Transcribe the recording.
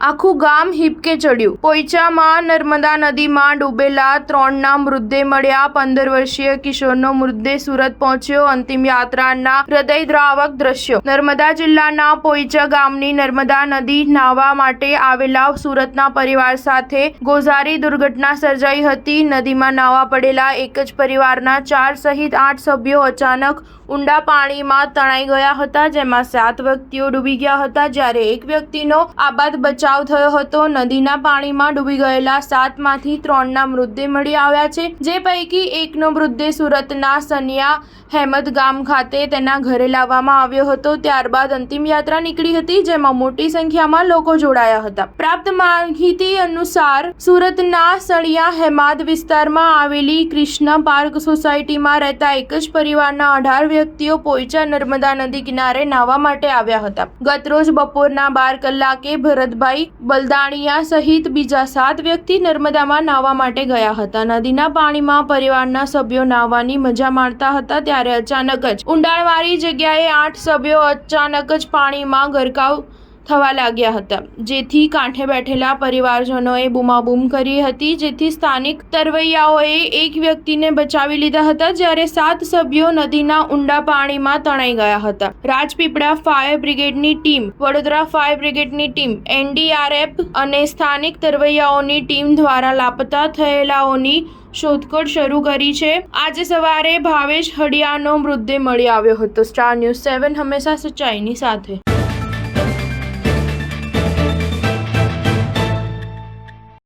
આખું ગામ હિપકે ચડ્યું। પોઈચામાં નર્મદા નદીમાં ડૂબેલા 3ના મૃતદેહ મળ્યા। 15 વર્ષીય કિશોરનો મૃતદેહ સુરત પહોંચ્યો। અંતિમ યાત્રાના હૃદયદ્રાવક દ્રશ્યો। નર્મદા જિલ્લાના પોઈચા ગામની નર્મદા નદી નાહવા માટે આવેલા સુરતના પરિવાર સાથે ગોઝારી દુર્ઘટના સર્જાઈ હતી। નદીમાં નાહવા પડેલા એક જ પરિવારના 4 સહિત 8 સભ્યો અચાનક ઊંડા પાણીમાં તણાઈ ગયા હતા, જેમાં 7 વ્યક્તિઓ ડૂબી ગયા હતા, જ્યારે એક વ્યક્તિનો આબાદ બચાવ થયો હતો। નદીના પાણીમાં ડૂબી ગયેલા 7માંથી 3ના મૃતદેહ મળી આવ્યા છે, જે પૈકી એકનો મૃતદેહ સુરતના સનિયા હેમદ ગામ ખાતે તેના ઘરે લાવવામાં આવ્યો હતો। ત્યારબાદ અંતિમ યાત્રા નીકળી હતી, જેમાં મોટી સંખ્યામાં લોકો જોડાયા હતા। પ્રાપ્ત માહિતી અનુસાર સુરતના સણિયા હેમાદ વિસ્તારમાં આવેલી કૃષ્ણ પાર્ક સોસાયટીમાં રહેતા એક જ પરિવારના 18 વ્યક્તિઓ પોઈચા નર્મદા નદી કિનારે નાહવા માટે આવ્યા હતા। ગતરોજ બપોરના 12 કલાકે ભરતભાઈ બલદાણિયા સહિત બીજા 7 વ્યક્તિ નર્મદામાં નાહવા માટે ગયા હતા। નદીના પાણીમાં પરિવારના સભ્યો નાહવાની મજા માણતા હતા, ત્યારે અચાનક જ ઊંડાણવાળી જગ્યાએ 8 સભ્યો અચાનક જ પાણીમાં ગરકાવ થવા લાગ્યા હતા, જેથી કાંઠે બેઠેલા પરિવારજનોએ બૂમાબૂમ કરી હતી, જેથી સ્થાનિક તરવૈયાઓએ એક વ્યક્તિને બચાવી લીધા હતા, જ્યારે 7 સભ્યો નદીના ઊંડા પાણીમાં તણાઈ ગયા હતા। રાજપીપળા ફાયર બ્રિગેડની ટીમ, વડોદરા ફાયર બ્રિગેડની ટીમ, NDRF અને સ્થાનિક તરવૈયાઓની ટીમ દ્વારા લાપતા થયેલાઓની શોધખોળ શરૂ કરી છે। આજે સવારે ભાવેશ હડિયાનો મૃતદેહ મળી આવ્યો હતો। સ્ટાર ન્યૂઝ 7 હંમેશા સચ્ચાઈની સાથે।